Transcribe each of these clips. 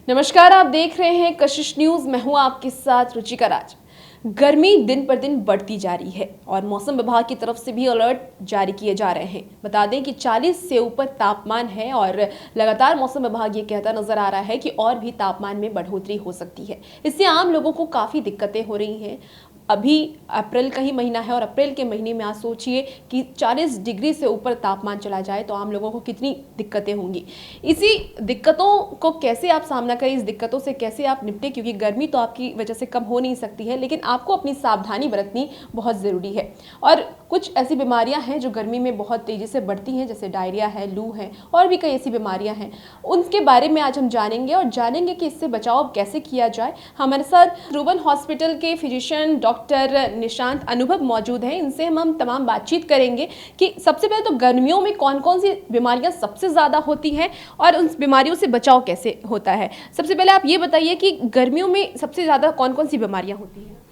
नमस्कार, आप देख रहे हैं कशिश न्यूज। मैं हूं आपके साथ रुचिका राज। गर्मी दिन पर दिन बढ़ती जा रही है और मौसम विभाग की तरफ से भी अलर्ट जारी किए जा रहे हैं। बता दें कि 40 से ऊपर तापमान है और लगातार मौसम विभाग ये कहता नजर आ रहा है कि और भी तापमान में बढ़ोतरी हो सकती है। इससे आम लोगों को काफ़ी दिक्कतें हो रही हैं। अभी अप्रैल का ही महीना है और अप्रैल के महीने में आप सोचिए कि 40 डिग्री से ऊपर तापमान चला जाए तो आम लोगों को कितनी दिक्कतें होंगी। इसी दिक्कतों को कैसे आप सामना करें, इस दिक्कतों से कैसे आप निपटें, क्योंकि गर्मी तो आपकी वजह से कम हो नहीं सकती है, लेकिन आपको अपनी सावधानी बरतनी बहुत ज़रूरी है। और कुछ ऐसी बीमारियां हैं जो गर्मी में बहुत तेज़ी से बढ़ती हैं, जैसे डायरिया है, लू है और भी कई ऐसी बीमारियां हैं। उनके बारे में आज हम जानेंगे और जानेंगे कि इससे बचाव कैसे किया जाए। हमारे साथ रूबन हॉस्पिटल के फिजिशियन डॉक्टर निशांत अनुभव मौजूद हैं। इनसे हम तमाम बातचीत करेंगे कि सबसे पहले तो गर्मियों में कौन कौन सी बीमारियां सबसे ज़्यादा होती हैं और उन बीमारियों से बचाव कैसे होता है। सबसे पहले आप ये बताइए कि गर्मियों में सबसे ज़्यादा कौन कौन सी बीमारियां होती हैं।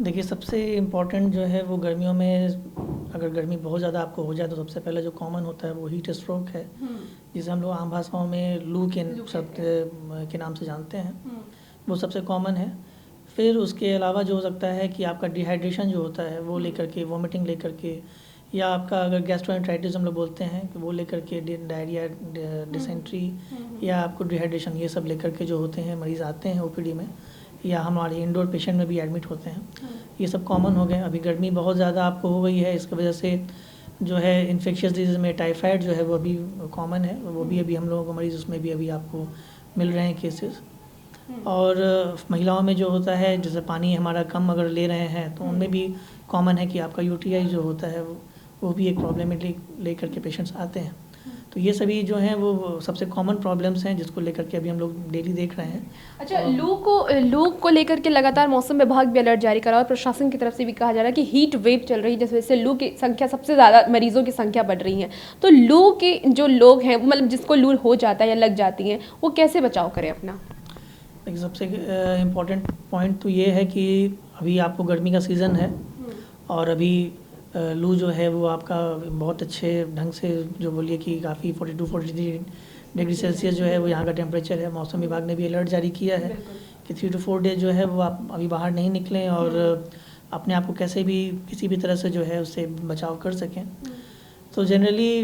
देखिए, सबसे इम्पॉर्टेंट जो है वो गर्मियों में, अगर गर्मी बहुत ज़्यादा आपको हो जाए तो सबसे पहले जो कॉमन होता है वो हीट स्ट्रोक है, जिसे हम लोग आम भाषाओं में लू के शब्द के नाम से जानते हैं। वो सबसे कॉमन है। फिर उसके अलावा जो हो सकता है कि आपका डिहाइड्रेशन जो होता है वो लेकर के, वॉमिटिंग लेकर के, या आपका अगर गैस्ट्रोएंटेराइटिस हम लोग बोलते हैं कि वो लेकर के, डायरिया, डिसेंट्री, या आपको डिहाइड्रेशन, ये सब लेकर के जो होते हैं मरीज़ आते हैं ओपीडी में, या हमारे इंडोर पेशेंट में भी एडमिट होते हैं। ये सब कॉमन हो गए। अभी गर्मी बहुत ज़्यादा आपको हो गई है, इसकी वजह से जो है इन्फेक्शियस डिजीज़ में टाइफाइड जो है वो अभी कॉमन है, वो भी अभी हम लोगों को मरीज़ उसमें भी अभी आपको मिल रहे हैं केसेस। और महिलाओं में जो होता है, जैसे पानी हमारा कम अगर ले रहे हैं तो उनमें भी कॉमन है कि आपका यूटीआई जो होता है वो भी एक प्रॉब्लम ले करके पेशेंट्स आते हैं। तो ये सभी जो हैं वो सबसे कॉमन प्रॉब्लम्स हैं जिसको लेकर के अभी हम लोग डेली देख रहे हैं। अच्छा, लू को लेकर के लगातार मौसम विभाग भी अलर्ट जारी करा और प्रशासन की तरफ से भी कहा जा रहा है कि हीट वेव चल रही है, जिस वजह से लू की संख्या, सबसे ज़्यादा मरीजों की संख्या बढ़ रही है। तो लू के जो लोग हैं, मतलब जिसको लू हो जाता है या लग जाती है, वो कैसे बचाव करें अपना। एक सबसे इम्पॉर्टेंट पॉइंट तो ये है कि अभी आपको गर्मी का सीज़न है और अभी लू जो है वो आपका बहुत अच्छे ढंग से, जो बोलिए कि काफ़ी 42-43 डिग्री सेल्सियस जो है वो यहाँ का टेम्परेचर है। मौसम विभाग ने भी अलर्ट जारी किया है कि 3 to 4 डेज जो है वो आप अभी बाहर नहीं निकलें और अपने आप को कैसे भी, किसी भी तरह से जो है उससे बचाव कर सकें। तो जनरली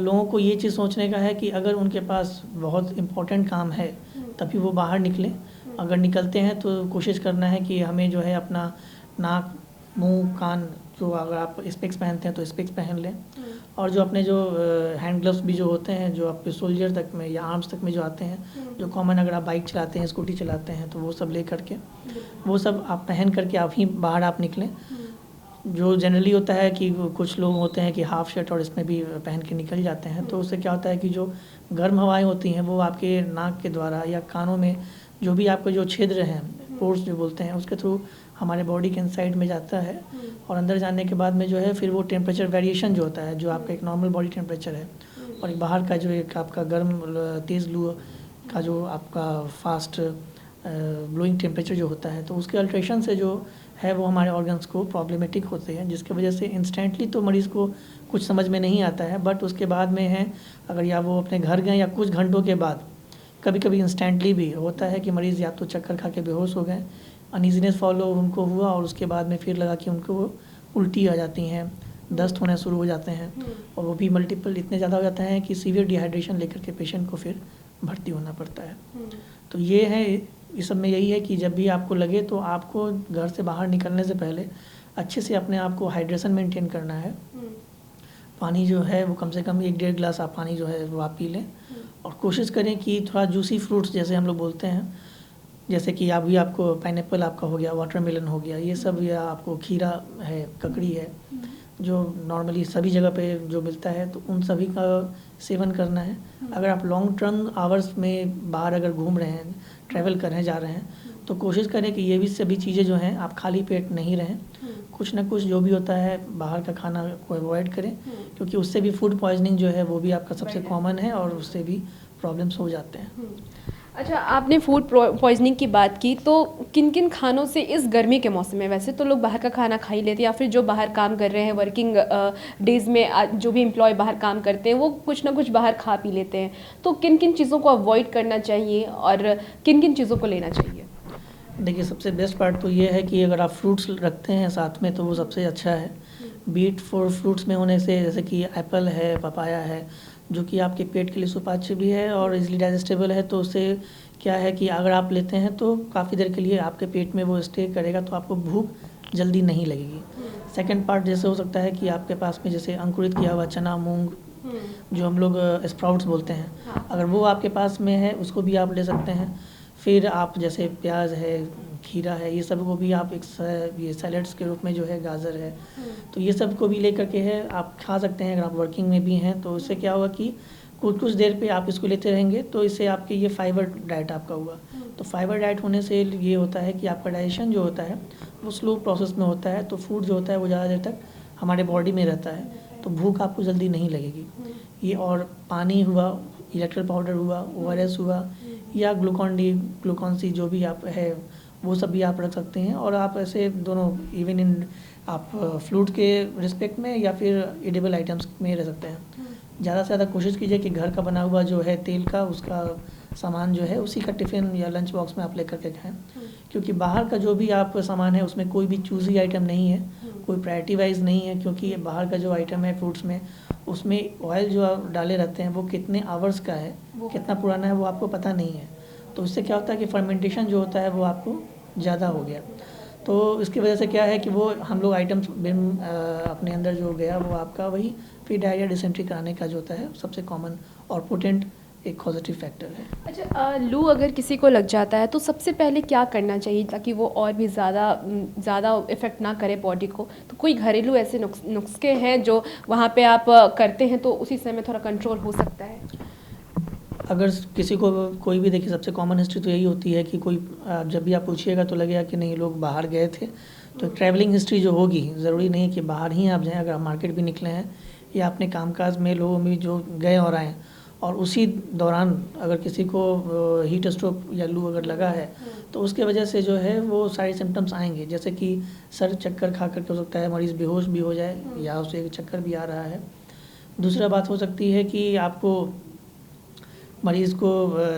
लोगों को ये चीज़ सोचने का है कि अगर उनके पास बहुत इम्पोर्टेंट काम है तभी वो बाहर निकलें। अगर निकलते हैं तो कोशिश करना है कि हमें जो है अपना नाक, मुंह, कान, जो अगर आप स्पेक्स पहनते हैं तो स्पेक्स पहन लें, और जो अपने जो हैंड ग्लव्स भी जो होते हैं, जो आपके शोल्डर तक में या आर्म्स तक में जो आते हैं, जो कॉमन अगर आप बाइक चलाते हैं, स्कूटी चलाते हैं, तो वो सब ले करके, वो सब आप पहन करके आप ही बाहर आप निकलें। जो जनरली होता है कि कुछ लोग होते हैं कि हाफ शर्ट और इसमें भी पहन के निकल जाते हैं, तो उससे क्या होता है कि जो गर्म हवाएं होती हैं वो आपके नाक के द्वारा या कानों में, जो भी आपके जो छिद्र हैं, पोर्स जो बोलते हैं, उसके थ्रू हमारे बॉडी के इनसाइड में जाता है। और अंदर जाने के बाद में जो है फिर वो टेम्परेचर वेरिएशन जो होता है, जो आपका एक नॉर्मल बॉडी टेम्परेचर है और एक बाहर का जो एक आपका गर्म तेज़ लू का जो आपका फास्ट ब्लोइंग टेम्परेचर जो होता है, तो उसके अल्ट्रेशन से जो है वो हमारे ऑर्गन्स को प्रॉब्लमेटिक होते हैं, जिसकी वजह से इंस्टेंटली तो मरीज़ को कुछ समझ में नहीं आता है, बट उसके बाद में है, अगर या वो अपने घर गए या कुछ घंटों के बाद, कभी कभी इंस्टेंटली भी होता है कि मरीज़ या तो चक्कर खा के बेहोश हो गए, अनईजीनेस फॉलो उनको हुआ और उसके बाद में फिर लगा कि उनको उल्टी आ जाती हैं, दस्त होने शुरू हो जाते हैं, और वो भी मल्टीपल इतने ज़्यादा हो जाते हैं कि सीवियर डिहाइड्रेशन लेकर के पेशेंट को फिर भर्ती होना पड़ता है। तो ये है, इस सब में यही है कि जब भी आपको लगे तो आपको घर से बाहर निकलने से पहले अच्छे से अपने आप को हाइड्रेशन मेंटेन करना है। पानी जो है वो कम से कम 1-1.5 गिलास आप पानी जो है वो आप पी लें, और कोशिश करें कि थोड़ा जूसी फ्रूट्स जैसे हम लोग बोलते हैं, जैसे कि अभी आपको पाइनएप्पल आपका हो गया, वाटरमेलन हो गया, ये सब, या आपको खीरा है, ककड़ी है, जो नॉर्मली सभी जगह पे जो मिलता है, तो उन सभी का सेवन करना है। अगर आप लॉन्ग टर्म आवर्स में बाहर अगर घूम रहे हैं, ट्रैवल कर रहे हैं, जा रहे हैं, तो कोशिश करें कि ये भी सभी चीज़ें जो हैं आप खाली पेट नहीं रहें। कुछ ना कुछ जो भी होता है बाहर का खाना को अवॉइड करें, क्योंकि उससे भी फूड पॉइजनिंग जो है वो भी आपका सबसे कॉमन है और उससे भी प्रॉब्लम्स हो जाते हैं। अच्छा, आपने फूड पॉइजनिंग की बात की, तो किन किन खानों से इस गर्मी के मौसम में, वैसे तो लोग बाहर का खाना खा ही लेते हैं या फिर जो बाहर काम कर रहे हैं वर्किंग डेज में जो भी एम्प्लॉय बाहर काम करते हैं वो कुछ ना कुछ बाहर खा पी लेते हैं, तो किन किन चीज़ों को अवॉइड करना चाहिए और किन किन चीज़ों को लेना चाहिए? देखिए, सबसे बेस्ट पार्ट तो ये है कि अगर आप फ्रूट्स रखते हैं साथ में तो वो सबसे अच्छा है। बीट फॉर फ्रूट्स में होने से, जैसे कि एप्पल है, पपाया है, जो कि आपके पेट के लिए सुपाच्य भी है और इजीली डाइजेस्टेबल है, तो उससे क्या है कि अगर आप लेते हैं तो काफ़ी देर के लिए आपके पेट में वो स्टे करेगा, तो आपको भूख जल्दी नहीं लगेगी। सेकंड पार्ट जैसे हो सकता है कि आपके पास में जैसे अंकुरित किया हुआ चना, मूंग, जो हम लोग स्प्राउट्स बोलते हैं, अगर वो आपके पास में है उसको भी आप ले सकते हैं। फिर आप जैसे प्याज है, खीरा है, ये सब को भी आप ये सैलेड्स के रूप में, जो है गाजर है, तो ये सब को भी लेकर के है आप खा सकते हैं। अगर आप वर्किंग में भी हैं तो इससे क्या होगा कि कुछ कुछ देर पे आप इसको लेते रहेंगे तो इससे आपके ये फाइबर डाइट आपका हुआ। तो फाइबर डाइट होने से ये होता है कि आपका डाइजेशन जो होता है वो स्लो प्रोसेस में होता है, तो फूड जो होता है वो ज़्यादा देर तक हमारे बॉडी में रहता है, तो भूख आपको जल्दी नहीं लगेगी। ये और पानी हुआ, इलेक्ट्रोल पाउडर हुआ, ORS हुआ, या ग्लूकॉन डी, ग्लूकॉन सी, जो भी आप है वो सब भी आप रख सकते हैं। और आप ऐसे दोनों इवन इन आप फ्रूट के रिस्पेक्ट में या फिर एडिबल आइटम्स में रह सकते हैं। ज़्यादा से ज़्यादा कोशिश कीजिए कि घर का बना हुआ जो है तेल का उसका सामान जो है उसी का टिफ़िन या लंच बॉक्स में आप लेकर के खाएँ, क्योंकि बाहर का जो भी आप सामान है उसमें कोई भी चूज़ी आइटम नहीं है, कोई प्रायोरिटी वाइज नहीं है, क्योंकि ये बाहर का जो आइटम है फ्रूट्स में, उसमें ऑयल जो आप डाले रहते हैं वो कितने आवर्स का है, कितना पुराना है, वो आपको पता नहीं है। तो इससे क्या होता है कि फर्मेंटेशन जो होता है वो आपको ज़्यादा हो गया, तो इसकी वजह से क्या है कि वो हम लोग आइटम्स अपने अंदर जो गया वो आपका वही फिर डायरिया, डिसेंट्री कराने का जो होता है सबसे कॉमन और पोटेंट एक पॉजिटिव फैक्टर है। अच्छा, लू अगर किसी को लग जाता है तो सबसे पहले क्या करना चाहिए ताकि वो और भी ज़्यादा इफ़ेक्ट ना करे बॉडी को? तो कोई घरेलू ऐसे नुस्खे हैं जो वहाँ पे आप करते हैं तो उसी समय थोड़ा कंट्रोल हो सकता है? अगर किसी को कोई भी, देखिए सबसे कॉमन हिस्ट्री तो यही होती है कि कोई जब भी आप पूछिएगा तो लगेगा कि नहीं लोग बाहर गए थे, तो ट्रैवलिंग हिस्ट्री जो होगी, ज़रूरी नहीं है कि बाहर ही आप जाएँ, अगर आप मार्केट भी निकले हैं या अपने कामकाज में लोगों में जो गए और आए, और उसी दौरान अगर किसी को हीट स्ट्रोक या लू अगर लगा है तो उसके वजह से जो है वो सारे सिम्टम्स आएंगे, जैसे कि सर चक्कर खा कर के हो सकता है मरीज़ बेहोश भी हो जाए या उसे चक्कर भी आ रहा है। दूसरा बात हो सकती है कि आपको मरीज़ को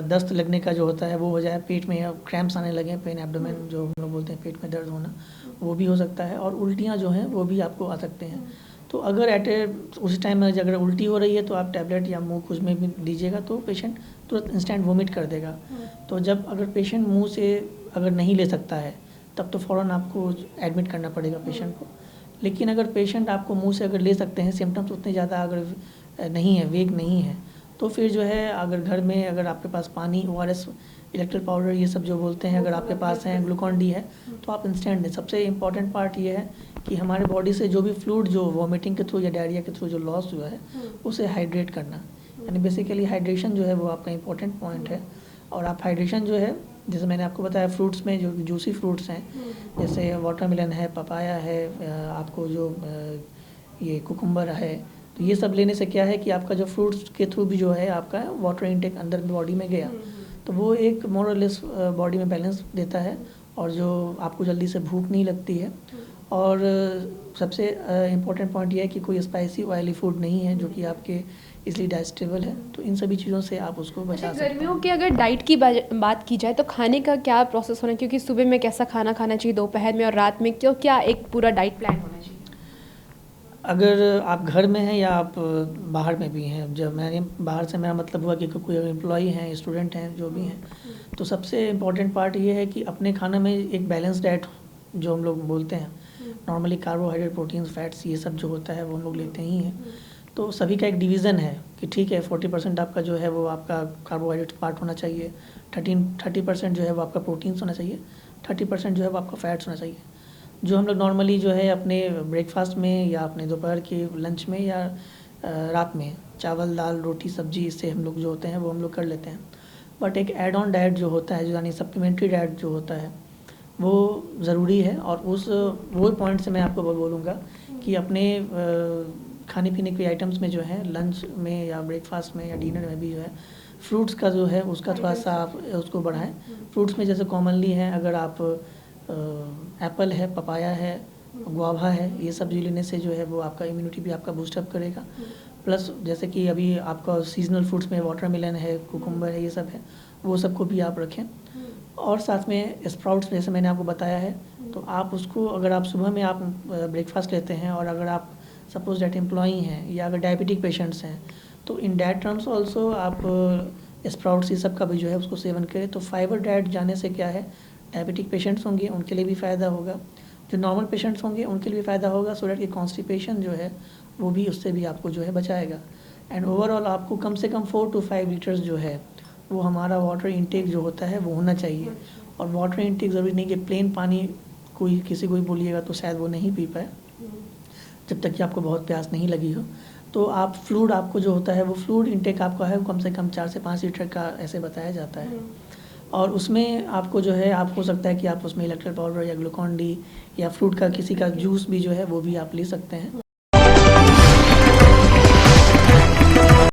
दस्त लगने का जो होता है वो हो जाए, पेट में या क्रैम्प्स आने लगे, पेन एब्डोमेन जो हम लोग बोलते हैं, पेट में दर्द होना, वो भी हो सकता है, और उल्टियाँ जो हैं वो भी आपको आ सकते हैं। तो अगर उस टाइम में अगर उल्टी हो रही है तो आप टैबलेट या मुँह कुछ में भी दीजिएगा तो पेशेंट तुरंत इंस्टेंट वोमिट कर देगा। तो जब अगर पेशेंट मुँह से अगर नहीं ले सकता है तब तो फ़ौरन आपको एडमिट करना पड़ेगा पेशेंट को। लेकिन अगर पेशेंट आपको मुँह से अगर ले सकते हैं, सिम्टम्स उतने ज़्यादा अगर नहीं है, वेग नहीं है, तो फिर जो है अगर घर में अगर आपके पास पानी, ORS, इलेक्ट्रोल पाउडर, ये सब जो बोलते हैं, अगर आपके पास हैं, ग्लूकॉन डी है, तो आप इंस्टेंट दें। सबसे इम्पॉर्टेंट पार्ट ये है कि हमारे बॉडी से जो भी फ्लूइड जो वॉमिटिंग के थ्रू या डायरिया के थ्रू जो लॉस हुआ है उसे हाइड्रेट करना, यानी बेसिकली हाइड्रेशन जो है वो आपका इंपॉर्टेंट पॉइंट है। और आप हाइड्रेशन जो है, जैसे मैंने आपको बताया, फ्रूट्स में जो जूसी फ्रूट्स हैं, जैसे वाटरमेलन है, पपाया है, आपको जो ये कुकुम्बर है, तो ये सब लेने से क्या है कि आपका जो फ्रूट्स के थ्रू भी जो है आपका वाटर इनटेक अंदर बॉडी में गया, तो वो एक मोर और लेस बॉडी में बैलेंस देता है, और जो आपको जल्दी से भूख नहीं लगती है। और सबसे इम्पोर्टेंट पॉइंट ये है कि कोई स्पाइसी ऑयली फूड नहीं है जो कि आपके इसलिए डाइजेस्टेबल है, तो इन सभी चीज़ों से आप उसको बचा सकते हैं। गर्मियों की अगर डाइट की बात की जाए तो खाने का क्या प्रोसेस होना है, क्योंकि सुबह में कैसा खाना खाना चाहिए, दोपहर में और रात में क्यों, क्या एक पूरा डाइट प्लान होना चाहिए? अगर आप घर में हैं या आप बाहर में भी हैं, जब मैंने बाहर से मेरा मतलब हुआ कि कोई अगर एम्प्लॉई हैं, स्टूडेंट हैं, जो भी हैं, तो सबसे इम्पॉर्टेंट पार्ट ये है कि अपने खाने में एक बैलेंस डाइट जो हम लोग बोलते हैं, नॉर्मली कार्बोहाइड्रेट, प्रोटीन्स, फैट्स, ये सब जो होता है वो हम लोग लेते ही हैं। तो सभी का एक डिवीज़न है कि ठीक है 40% आपका जो है वो आपका कार्बोहाइड्रेट पार्ट होना चाहिए, 30% जो है वो आपका प्रोटीन्स होना चाहिए, 30% जो है वो आपका फैट्स होना चाहिए। जो हम लोग नॉर्मली जो है अपने ब्रेकफास्ट में या अपने दोपहर के लंच में या रात में चावल, दाल, रोटी, सब्जी, इससे हम लोग जो होते हैं वो हम लोग कर लेते हैं। बट एक एड ऑन डाइट जो होता है, जो यानी सप्लीमेंट्री डाइट जो होता है, वो ज़रूरी है। और उस वो पॉइंट से मैं आपको बोलूँगा कि अपने खाने पीने के आइटम्स में जो है लंच में या ब्रेकफास्ट में या डिनर में भी जो है फ्रूट्स का जो है उसका थोड़ा सा आप उसको बढ़ाएं। फ्रूट्स में जैसे कॉमनली है, अगर आप एप्पल है, पपाया है, गुआवा है, ये सब जो लेने से जो है वो आपका इम्यूनिटी भी आपका बूस्टअप करेगा। प्लस जैसे कि अभी आपका सीजनल फ्रूट्स में वाटरमेलन है, कुकुम्बर है, ये सब है, वो सबको भी आप रखें। और साथ में स्प्राउट्स जैसे मैंने आपको बताया है, तो आप उसको अगर आप सुबह में आप ब्रेकफास्ट लेते हैं और अगर आप सपोज डेट एम्प्लॉई हैं या अगर डायबिटिक पेशेंट्स हैं, तो इन डैट टर्म्स ऑल्सो आप स्प्राउट्स ये सब का भी जो है उसको सेवन करें। तो फाइबर डाइट जाने से क्या है, डायबिटिक पेशेंट्स होंगे उनके लिए भी फ़ायदा होगा, जो नॉर्मल पेशेंट्स होंगे उनके लिए भी फ़ायदा होगा, सो डैट कि कॉन्स्टिपेशन जो है वो भी उससे भी आपको जो है बचाएगा। एंड ओवरऑल आपको कम से कम 4 to 5 लीटर्स जो है वो हमारा वाटर इंटेक जो होता है वो होना चाहिए। और वाटर इंटेक ज़रूरी नहीं कि प्लेन पानी कोई किसी को भी बोलिएगा तो शायद वो नहीं पी पाए जब तक कि आपको बहुत प्यास नहीं लगी हो। तो आप फ्लूइड आपको जो होता है वो फ्लूइड इंटेक आपका है कम से कम 4 से 5 लीटर का ऐसे बताया जाता है। और उसमें आपको जो है आप हो सकता है कि आप उसमें इलेक्ट्रोलाइट पाउडर या ग्लूकॉन डी या फ्रूट का किसी का जूस भी जो है वो भी आप ले सकते हैं।